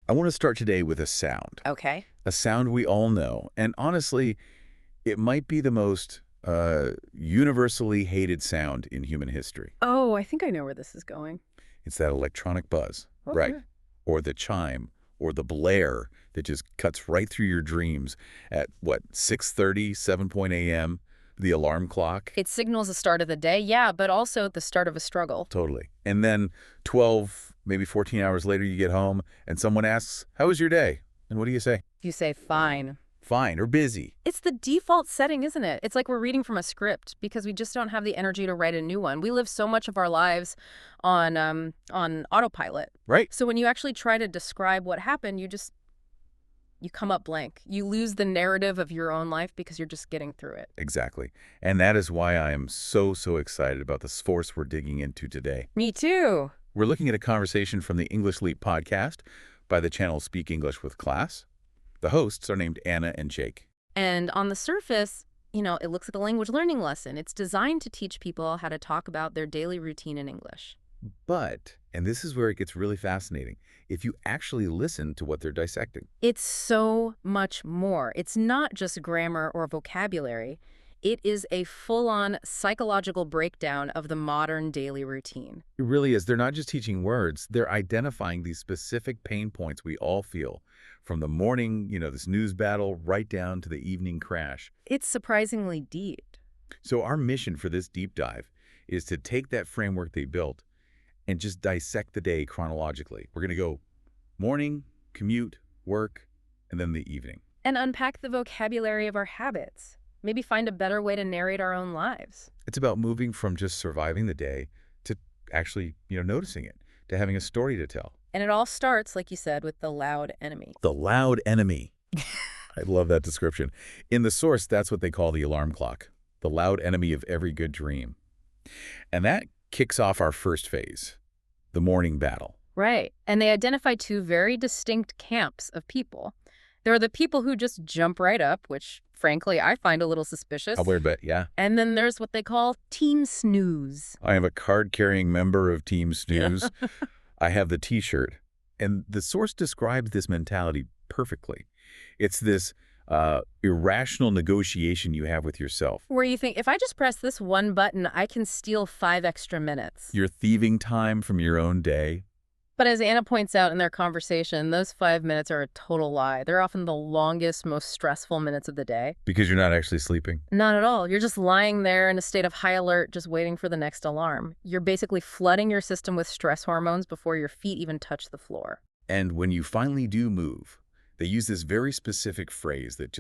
I want to start today with a sound. Okay. A sound we all know. And honestly, it might be the most universally hated sound in human history. Oh, I think I know where this is going. It's that electronic buzz. Okay. Right. Or the chime, or the blare that just cuts right through your dreams at, what, 6:30, 7 a.m., the alarm clock? It signals the start of the day, yeah, but also the start of a struggle. Totally. And then 12, maybe 14 hours later, you get home, and someone asks, how was your day? And what do you say? You say, fine. Fine, or busy. It's the default setting, isn't it? It's like we're reading from a script because we just don't have the energy to write a new one. We live so much of our lives on autopilot. Right. So when you actually try to describe what happened, you come up blank. You lose the narrative of your own life because you're just getting through it. Exactly. And that is why I am so excited about the source we're digging into today. Me too. We're looking at a conversation from the English Leap podcast by the channel Speak English with Class. The hosts are named Anna and Jake. And on the surface, it looks like a language learning lesson. It's designed to teach people how to talk about their daily routine in English. But, and this is where it gets really fascinating, if you actually listen to what they're dissecting. It's so much more. It's not just grammar or vocabulary. It is a full-on psychological breakdown of the modern daily routine. It really is. They're not just teaching words, they're identifying these specific pain points we all feel. From the morning, this news battle, right down to the evening crash. It's surprisingly deep. So our mission for this deep dive is to take that framework they built and just dissect the day chronologically. We're going to go morning, commute, work, and then the evening. And unpack the vocabulary of our habits. Maybe find a better way to narrate our own lives. It's about moving from just surviving the day to actually, noticing it, to having a story to tell. And it all starts, like you said, with the loud enemy. The loud enemy. I love that description. In the source, that's what they call the alarm clock, the loud enemy of every good dream. And that kicks off our first phase, the morning battle. Right. And they identify two very distinct camps of people. There are the people who just jump right up, which, frankly, I find a little suspicious. A weird bit, yeah. And then there's what they call Team Snooze. I am a card-carrying member of Team Snooze. Yeah. I have the T-shirt. And the source describes this mentality perfectly. It's this irrational negotiation you have with yourself. Where you think, if I just press this one button, I can steal 5 extra minutes. You're thieving time from your own day. But as Anna points out in their conversation, those 5 minutes are a total lie. They're often the longest, most stressful minutes of the day. Because you're not actually sleeping? Not at all. You're just lying there in a state of high alert, just waiting for the next alarm. You're basically flooding your system with stress hormones before your feet even touch the floor. And when you finally do move, they use this very specific phrase that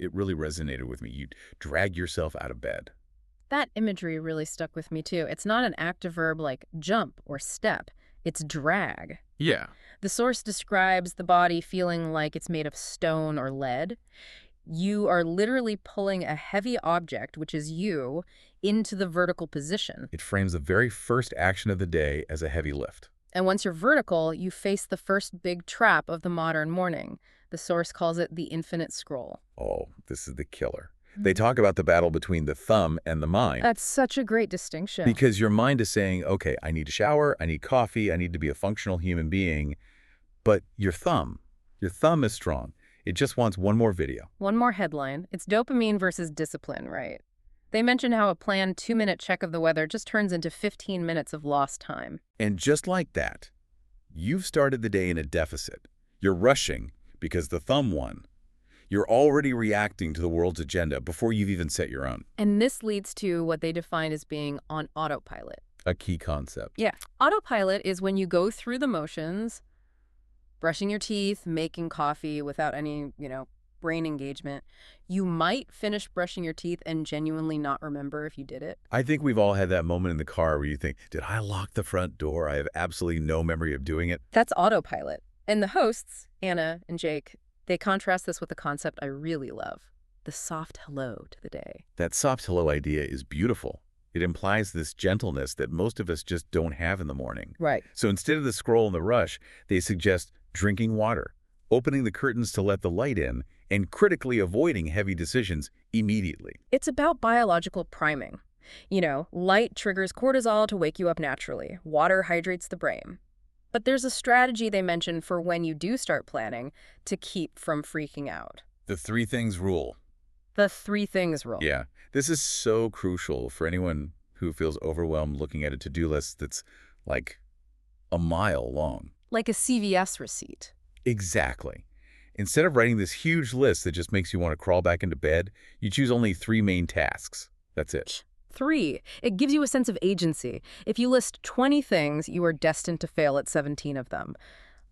it really resonated with me. You drag yourself out of bed. That imagery really stuck with me too. It's not an active verb like jump or step. It's drag. Yeah. The source describes the body feeling like it's made of stone or lead. You are literally pulling a heavy object, which is you, into the vertical position. It frames the very first action of the day as a heavy lift. And once you're vertical, you face the first big trap of the modern morning. The source calls it the infinite scroll. Oh, this is the killer. They talk about the battle between the thumb and the mind. That's such a great distinction. Because your mind is saying, okay, I need a shower, I need coffee, I need to be a functional human being. But your thumb is strong. It just wants one more video. One more headline. It's dopamine versus discipline, right? They mention how a planned 2-minute check of the weather just turns into 15 minutes of lost time. And just like that, you've started the day in a deficit. You're rushing because the thumb won. You're already reacting to the world's agenda before you've even set your own. And this leads to what they define as being on autopilot. A key concept. Yeah. Autopilot is when you go through the motions, brushing your teeth, making coffee without any, brain engagement. You might finish brushing your teeth and genuinely not remember if you did it. I think we've all had that moment in the car where you think, did I lock the front door? I have absolutely no memory of doing it. That's autopilot. And the hosts, Anna and Jake, they contrast this with a concept I really love, the soft hello to the day. That soft hello idea is beautiful. It implies this gentleness that most of us just don't have in the morning. Right. So instead of the scroll and the rush, they suggest drinking water, opening the curtains to let the light in, and critically avoiding heavy decisions immediately. It's about biological priming. Light triggers cortisol to wake you up naturally. Water hydrates the brain. But there's a strategy they mention for when you do start planning to keep from freaking out. The three things rule. The three things rule. Yeah, this is so crucial for anyone who feels overwhelmed looking at a to-do list that's like a mile long. Like a CVS receipt. Exactly. Instead of writing this huge list that just makes you want to crawl back into bed, you choose only 3 main tasks. That's it. 3. It gives you a sense of agency. If you list 20 things, you are destined to fail at 17 of them.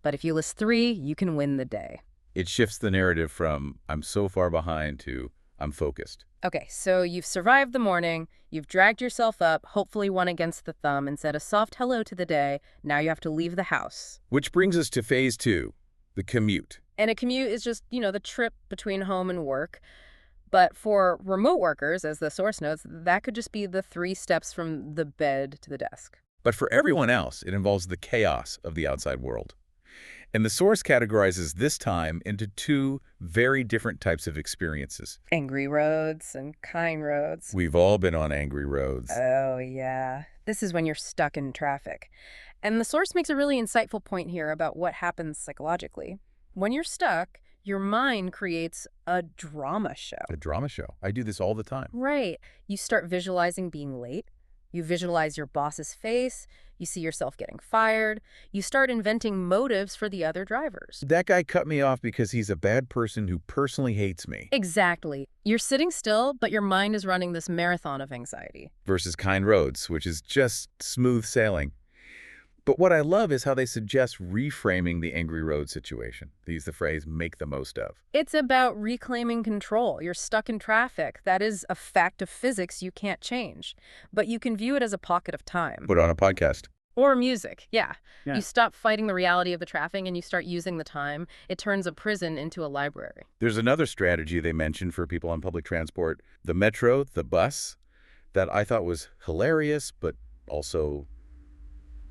But if you list 3, you can win the day. It shifts the narrative from I'm so far behind to I'm focused. Okay, so you've survived the morning, you've dragged yourself up, hopefully won against the thumb, and said a soft hello to the day. Now you have to leave the house. Which brings us to phase 2, the commute. And a commute is just, the trip between home and work. But for remote workers, as the source notes, that could just be the 3 steps from the bed to the desk. But for everyone else, it involves the chaos of the outside world. And the source categorizes this time into 2 very different types of experiences. Angry roads and kind roads. We've all been on angry roads. Oh, yeah. This is when you're stuck in traffic. And the source makes a really insightful point here about what happens psychologically. When you're stuck, your mind creates a drama show. A drama show. I do this all the time. Right. You start visualizing being late. You visualize your boss's face. You see yourself getting fired. You start inventing motives for the other drivers. That guy cut me off because he's a bad person who personally hates me. Exactly. You're sitting still, but your mind is running this marathon of anxiety. Versus kind roads, which is just smooth sailing. But what I love is how they suggest reframing the angry road situation. They use the phrase, make the most of. It's about reclaiming control. You're stuck in traffic. That is a fact of physics you can't change. But you can view it as a pocket of time. Put on a podcast. Or music, yeah. Yeah. You stop fighting the reality of the traffic and you start using the time. It turns a prison into a library. There's another strategy they mentioned for people on public transport, the metro, the bus, that I thought was hilarious, but also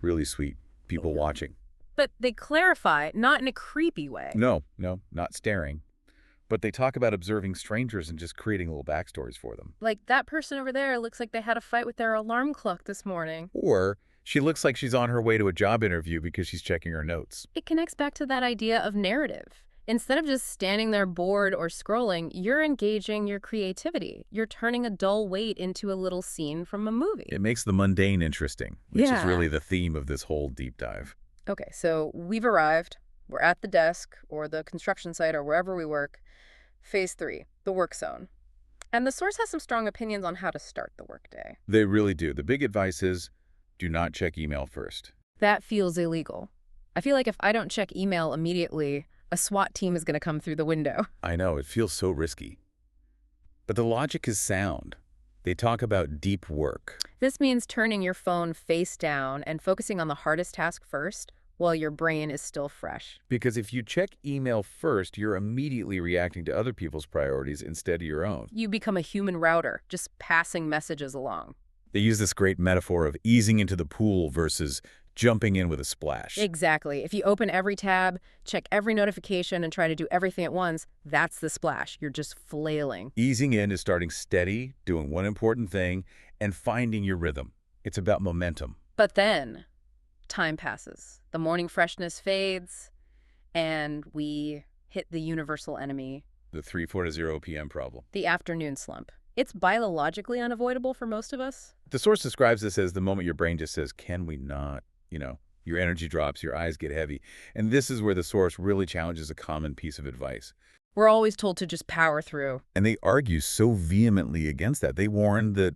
really sweet. People watching. But they clarify, not in a creepy way. No, not staring. But they talk about observing strangers and just creating little backstories for them. Like, that person over there looks like they had a fight with their alarm clock this morning. Or she looks like she's on her way to a job interview because she's checking her notes. It connects back to that idea of narrative. Instead of just standing there bored or scrolling, you're engaging your creativity. You're turning a dull wait into a little scene from a movie. It makes the mundane interesting, which is Yeah. really the theme of this whole deep dive. Okay, so we've arrived. We're at the desk or the construction site or wherever we work. Phase 3, the work zone. And the source has some strong opinions on how to start the workday. They really do. The big advice is do not check email first. That feels illegal. I feel like if I don't check email immediately, a SWAT team is going to come through the window. I know, it feels so risky. But the logic is sound. They talk about deep work. This means turning your phone face down and focusing on the hardest task first while your brain is still fresh. Because if you check email first, you're immediately reacting to other people's priorities instead of your own. You become a human router, just passing messages along. They use this great metaphor of easing into the pool versus jumping in with a splash. Exactly. If you open every tab, check every notification, and try to do everything at once, that's the splash. You're just flailing. Easing in is starting steady, doing one important thing, and finding your rhythm. It's about momentum. But then, time passes. The morning freshness fades, and we hit the universal enemy, The 3:40 p.m. problem. the afternoon slump. It's biologically unavoidable for most of us. The source describes this as the moment your brain just says, can we not? Your energy drops, your eyes get heavy. And this is where the source really challenges a common piece of advice. We're always told to just power through. And they argue so vehemently against that. They warn that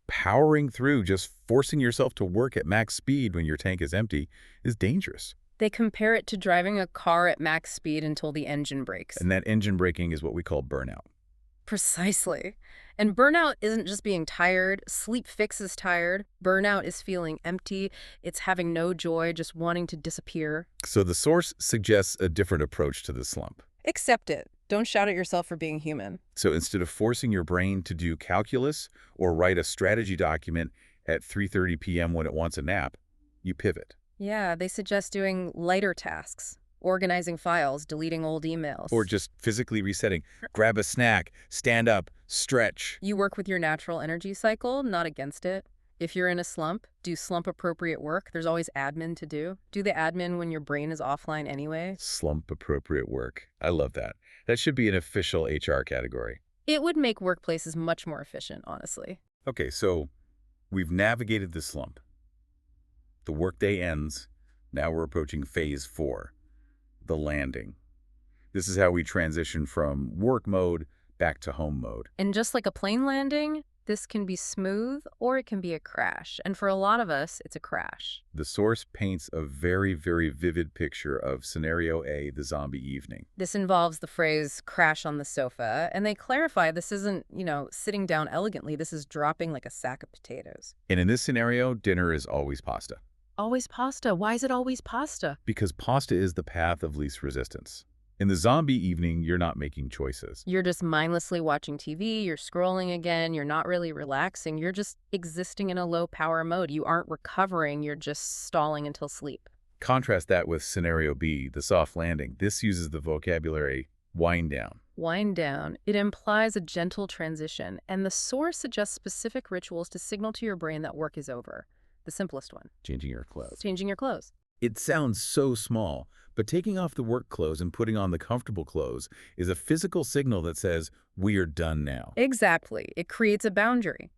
powering through, just forcing yourself to work at max speed when your tank is empty, is dangerous. They compare it to driving a car at max speed until the engine breaks. And that engine braking is what we call burnout. Precisely. And burnout isn't just being tired. Sleep fixes tired. Burnout is feeling empty. It's having no joy, just wanting to disappear. So the source suggests a different approach to the slump. Accept it. Don't shout at yourself for being human. So instead of forcing your brain to do calculus or write a strategy document at 3:30 p.m. when it wants a nap, you pivot. Yeah, they suggest doing lighter tasks. Organizing files, deleting old emails. Or just physically resetting. Grab a snack, stand up, stretch. You work with your natural energy cycle, not against it. If you're in a slump, do slump-appropriate work. There's always admin to do. Do the admin when your brain is offline anyway. Slump-appropriate work. I love that. That should be an official HR category. It would make workplaces much more efficient, honestly. Okay, so we've navigated the slump. The workday ends. Now we're approaching phase 4, the landing. This is how we transition from work mode back to home mode. And just like a plane landing, this can be smooth or it can be a crash. And for a lot of us, it's a crash. The source paints a very, very vivid picture of scenario A, the zombie evening. This involves the phrase crash on the sofa, and they clarify this isn't, sitting down elegantly. This is dropping like a sack of potatoes. And in this scenario, dinner is always pasta. Always pasta. Why is it always pasta? Because pasta is the path of least resistance. In the zombie evening, you're not making choices. You're just mindlessly watching TV, you're scrolling again, you're not really relaxing, you're just existing in a low-power mode. You aren't recovering, you're just stalling until sleep. Contrast that with scenario B, the soft landing. This uses the vocabulary wind down. Wind down. It implies a gentle transition, and the source suggests specific rituals to signal to your brain that work is over. The simplest one. Changing your clothes. Changing your clothes. It sounds so small, but taking off the work clothes and putting on the comfortable clothes is a physical signal that says, we are done now. Exactly. It creates a boundary.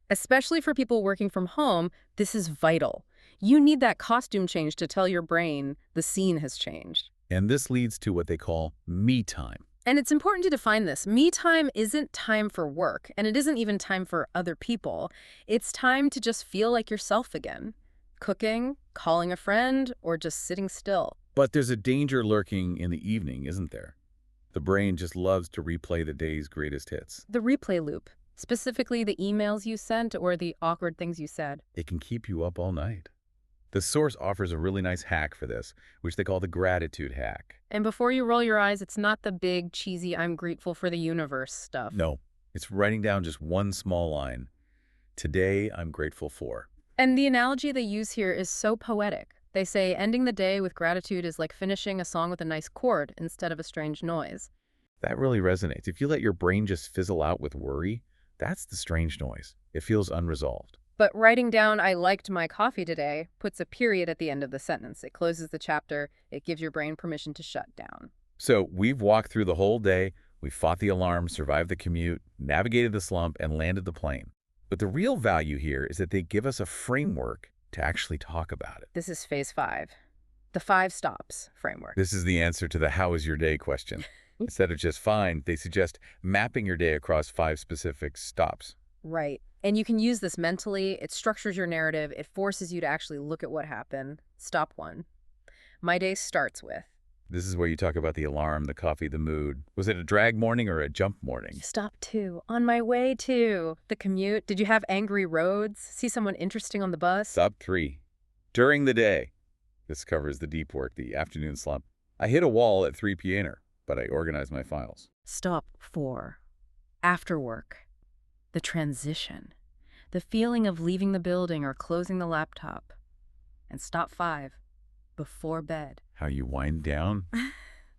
Especially for people working from home, this is vital. You need that costume change to tell your brain the scene has changed. And this leads to what they call me time. And it's important to define this. Me time isn't time for work, and it isn't even time for other people. It's time to just feel like yourself again. Cooking, calling a friend, or just sitting still. But there's a danger lurking in the evening, isn't there? The brain just loves to replay the day's greatest hits. The replay loop, specifically the emails you sent or the awkward things you said. It can keep you up all night. The source offers a really nice hack for this, which they call the gratitude hack. And before you roll your eyes, it's not the big, cheesy, I'm grateful for the universe stuff. No, it's writing down just one small line. Today, I'm grateful for. And the analogy they use here is so poetic. They say ending the day with gratitude is like finishing a song with a nice chord instead of a strange noise. That really resonates. If you let your brain just fizzle out with worry, that's the strange noise. It feels unresolved. But writing down, I liked my coffee today, puts a period at the end of the sentence. It closes the chapter. It gives your brain permission to shut down. So we've walked through the whole day. We fought the alarm, survived the commute, navigated the slump, and landed the plane. But the real value here is that they give us a framework to actually talk about it. This is phase 5, the 5 stops framework. This is the answer to the how is your day question. Instead of just fine, they suggest mapping your day across 5 specific stops. Right. And you can use this mentally. It structures your narrative. It forces you to actually look at what happened. Stop 1. My day starts with. This is where you talk about the alarm, the coffee, the mood. Was it a drag morning or a jump morning? Stop 2. On my way to the commute. Did you have angry roads? See someone interesting on the bus? Stop 3. During the day. This covers the deep work, the afternoon slump. I hit a wall at 3 p.m., but I organized my files. Stop 4. After work. The transition. The feeling of leaving the building or closing the laptop. And stop 5. Before bed. How you wind down?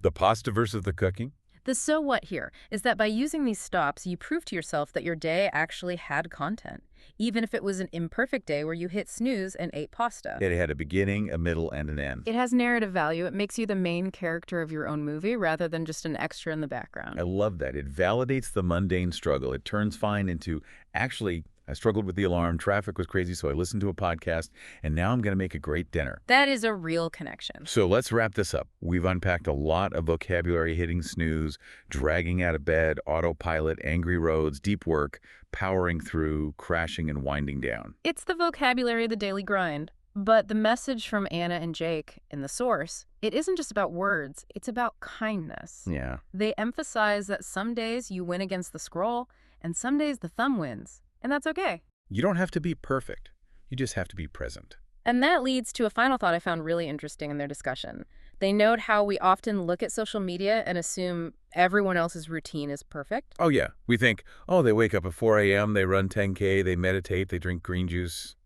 The pasta versus the cooking? The so what here is that by using these stops, you prove to yourself that your day actually had content, even if it was an imperfect day where you hit snooze and ate pasta. It had a beginning, a middle, and an end. It has narrative value. It makes you the main character of your own movie rather than just an extra in the background. I love that. It validates the mundane struggle. It turns fine into, actually, I struggled with the alarm, traffic was crazy, so I listened to a podcast, and now I'm going to make a great dinner. That is a real connection. So let's wrap this up. We've unpacked a lot of vocabulary: hitting snooze, dragging out of bed, autopilot, angry roads, deep work, powering through, crashing, and winding down. It's the vocabulary of the daily grind. But the message from Anna and Jake in the source, it isn't just about words, it's about kindness. Yeah. They emphasize that some days you win against the scroll, and some days the thumb wins. And that's okay. You don't have to be perfect. You just have to be present. And that leads to a final thought I found really interesting in their discussion. They note how we often look at social media and assume everyone else's routine is perfect. Oh, yeah. We think, oh, they wake up at 4 a.m., they run 10K, they meditate, they drink green juice.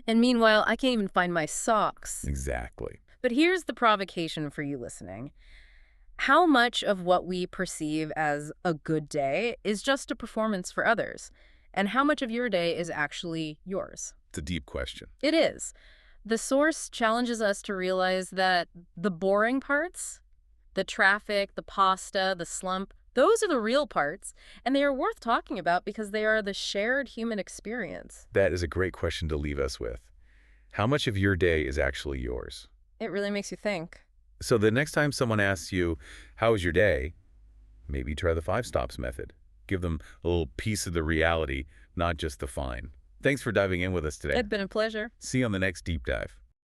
And meanwhile, I can't even find my socks. Exactly. But here's the provocation for you listening. How much of what we perceive as a good day is just a performance for others? And how much of your day is actually yours? It's a deep question. It is. The source challenges us to realize that the boring parts, the traffic, the pasta, the slump, those are the real parts, and they are worth talking about because they are the shared human experience. That is a great question to leave us with. How much of your day is actually yours? It really makes you think. So the next time someone asks you, how was your day? Maybe try the 5 stops method. Give them a little piece of the reality, not just the fine. Thanks for diving in with us today. It's been a pleasure. See you on the next deep dive.